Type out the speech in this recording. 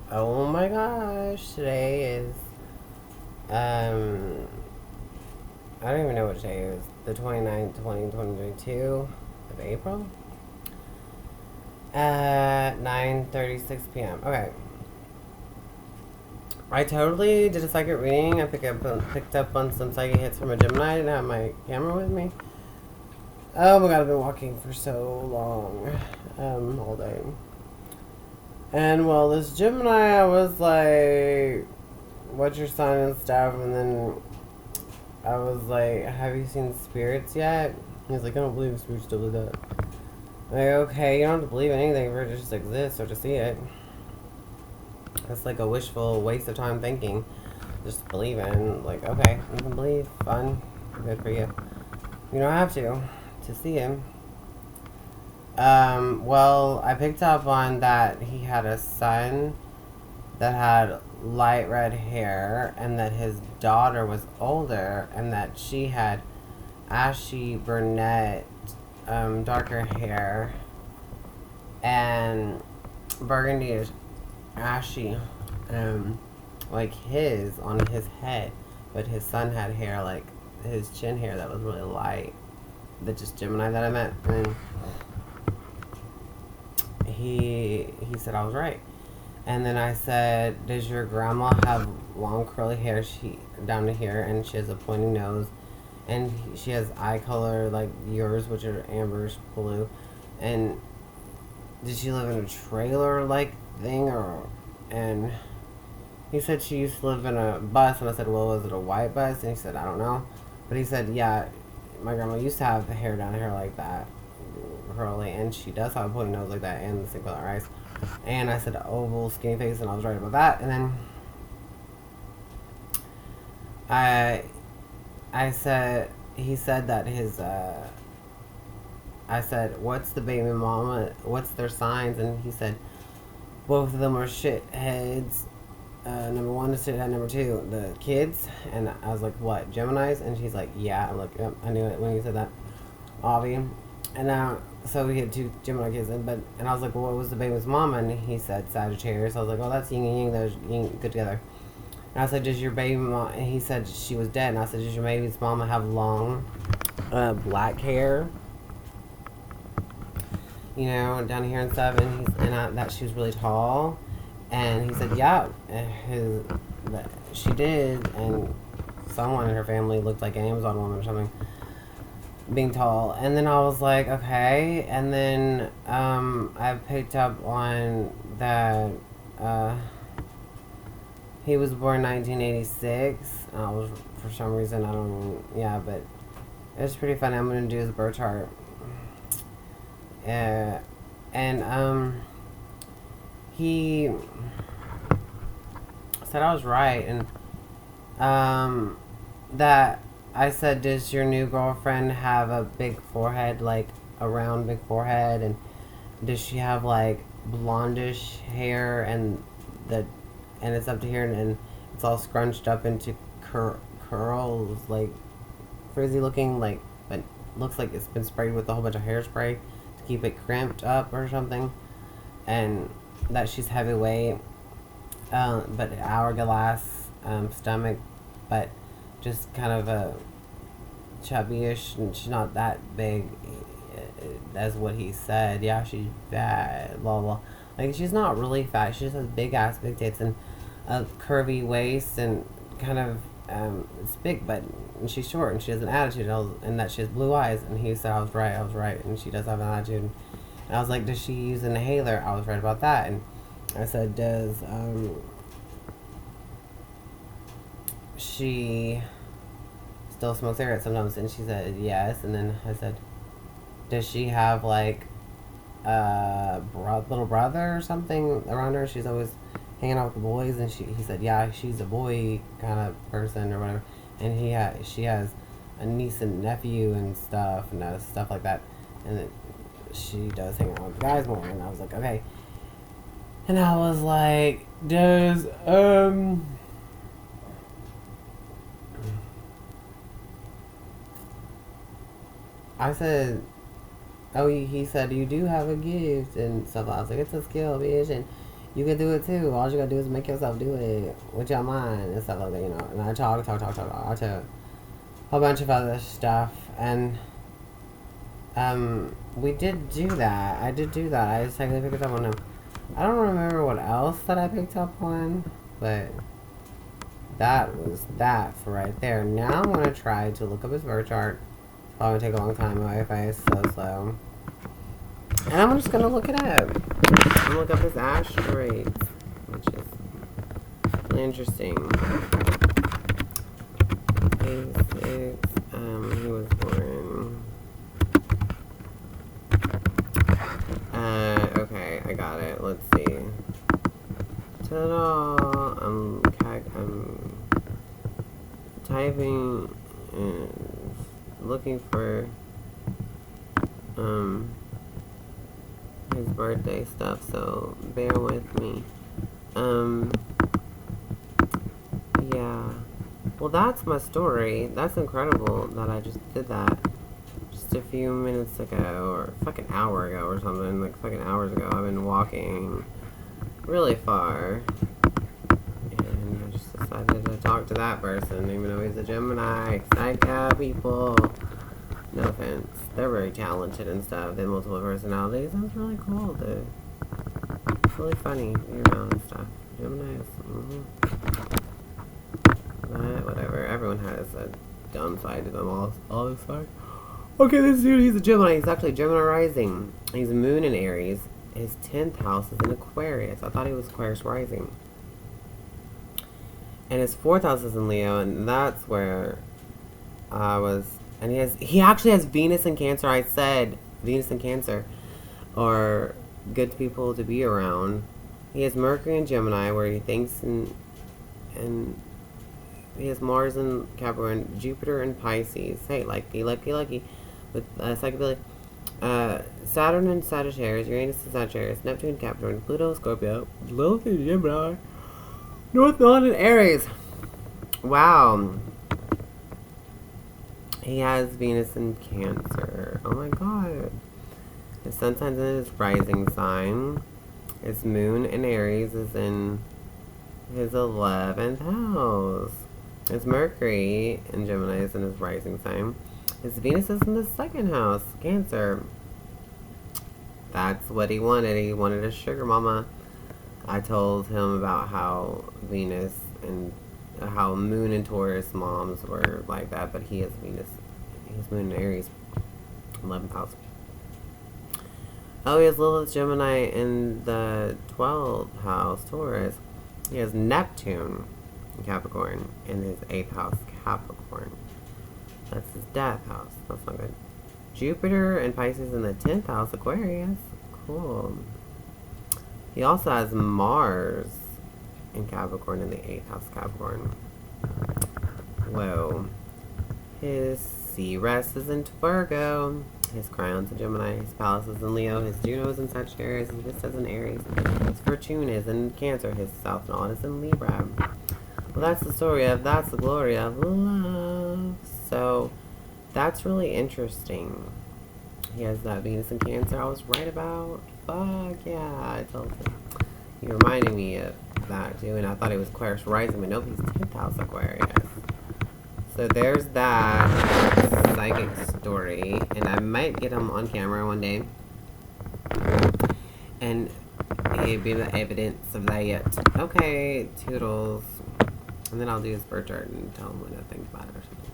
Oh my gosh, today is, I don't even know what day it is, the 29th, 2022 of April, at 9:36 p.m. Okay. I totally did a psychic reading. I picked up on some psychic hits from a Gemini. I didn't have my camera with me. Oh my god, I've been walking for so long, all day. And well, this Gemini, I was like, what's your sign and stuff? And then I was like, have you seen spirits yet? He's like, I don't believe spirits still do that. I'm like, okay, you don't have to believe anything for it to just exist or to see it. That's like a wishful waste of time thinking. Just believe in, like, okay, you can believe, fun, good for you. You don't have to see him. Well, I picked up on that he had a son that had light red hair, and that his daughter was older, and that she had ashy brunette, darker hair, and burgundy is ashy, like his on his head, but his son had hair like his chin hair that was really light. That's just Gemini that I met, and he said I was right. And then I said, does your grandma have long curly hair down to here, and she has a pointy nose, and she has eye color like yours, which are amberish blue, and did she live in a trailer like thing, and he said she used to live in a bus, and I said, well, was it a white bus? And he said, I don't know, but he said, yeah, my grandma used to have the hair down here like that, curly, and she does have a pointy nose like that, and the same color eyes. And I said oval, skinny face, and I was right about that. And then I said, he said that his, I said, what's the baby mama, what's their signs? And he said, both of them are shitheads. Number one is shithead, number two, the kids. And I was like, what, Geminis? And she's like, yeah. I'm like, yep, I knew it when you said that. Avi. And so we had two Gemini kids, and I was like, well, what was the baby's mama? And he said Sagittarius. I was like, oh, that's yin and yang, those yin good together. And I said, does your baby mama, and he said she was dead, and I said, does your baby's mama have long black hair, you know, down here and stuff? And that she was really tall, and he said, yeah, she did, and someone in her family looked like an Amazon woman or something, being tall. And then I was like, okay. And then I picked up on that he was born 1986. I was, for some reason, I don't, yeah, but it's pretty funny. I'm gonna do his birth chart. And he said I was right, and that I said, does your new girlfriend have a big forehead, like a round big forehead, and does she have like blondish hair, and it's up to here, and it's all scrunched up into curls, like frizzy looking, like, but looks like it's been sprayed with a whole bunch of hairspray to keep it crimped up or something, and that she's heavyweight, but hourglass stomach, but just kind of a chubbyish, and she's not that big. That's what he said. Yeah, she's fat, blah blah. Like, she's not really fat. She just has big tits and a curvy waist, and kind of it's big, but and she's short, and she has an attitude, and that she has blue eyes. And he said I was right, and she does have an attitude. And I was like, does she use an inhaler? I was right about that. And I said, does she still smoke cigarettes sometimes? And she said yes. And then I said, does she have like a little brother or something around her? She's always hanging out with the boys. And he said, yeah, she's a boy kind of person or whatever. And she has a niece and nephew and stuff, and stuff like that. And she does hang out with the guys more. And I was like, okay. And I was like, does I said, oh, he said, you do have a gift and stuff. I was like, it's a skill, bitch. And You can do it too. All you gotta do is make yourself do it with your mind and stuff like that, you know. And I talk. I tell a whole bunch of other stuff. And we did do that. I did do that. I just technically picked up on him. I don't remember what else that I picked up on, but that was that for right there. Now I'm gonna try to look up his birth chart. It's probably gonna take a long time. My Wi-Fi is so slow. And I'm just gonna look it up. I'm gonna look up his asteroids, which is really interesting. 86, he was born. Okay, I got it. Let's see. Ta-da! I'm typing, looking for, his birthday stuff, so bear with me. Yeah. Well, that's my story. That's incredible that I just did that just a few minutes ago, or fucking hour ago or something, like fucking hours ago. I've been walking really far, and I just decided to talk to that person, even though he's a Gemini. Psycho people. No offense. They're very talented and stuff. They have multiple personalities. That's really cool, dude. It's really funny, you know, and stuff. Gemini is, But whatever. Everyone has a dumb side to them all this side. Okay, this dude, he's a Gemini. He's actually Gemini rising. He's moon in Aries. His 10th house is in Aquarius. I thought he was Aquarius rising. And his 4th house is in Leo, and that's where I was. And he actually has Venus in Cancer. I said Venus in Cancer are good people to be around. He has Mercury in Gemini, where he thinks, and he has Mars in Capricorn, Jupiter in Pisces. Hey, lucky with psychedelic. Saturn in Sagittarius, Uranus in Sagittarius, Neptune in Capricorn, Pluto in Scorpio, Lilith in Gemini, North Node in Aries. Wow. He has Venus in Cancer. Oh my god. His sun sign in his rising sign. His moon in Aries is in his 11th house. His Mercury in Gemini is in his rising sign. His Venus is in the 2nd house, Cancer. That's what he wanted. He wanted a sugar mama. I told him about how Venus and how Moon and Taurus moms were like that, but he has Venus, his Moon in Aries, 11th house. Oh, he has Lilith Gemini in the 12th house, Taurus. He has Neptune in Capricorn in his 8th house, Capricorn. That's his death house. That's not good. Jupiter and Pisces in the 10th house, Aquarius. Cool. He also has Mars in Capricorn in the 8th house, Capricorn. Whoa. His Ceres is in Virgo. His Crown's in Gemini. His Palace is in Leo. His Juno is in Sagittarius. His Vista is in Aries. His Fortune is in Cancer. His South Node is in Libra. Well, that's the story of That's the Glory of Love. So, that's really interesting. He has that Venus in Cancer I was right about. Fuck yeah, I told him. He reminded me of that too, and I thought he was Aquarius rising, but nope, he's 10th house Aquarius. So there's that psychic story, and I might get him on camera one day, and give you the evidence of that. Okay, toodles. And then I'll do his birth chart and tell him what I think about it or something.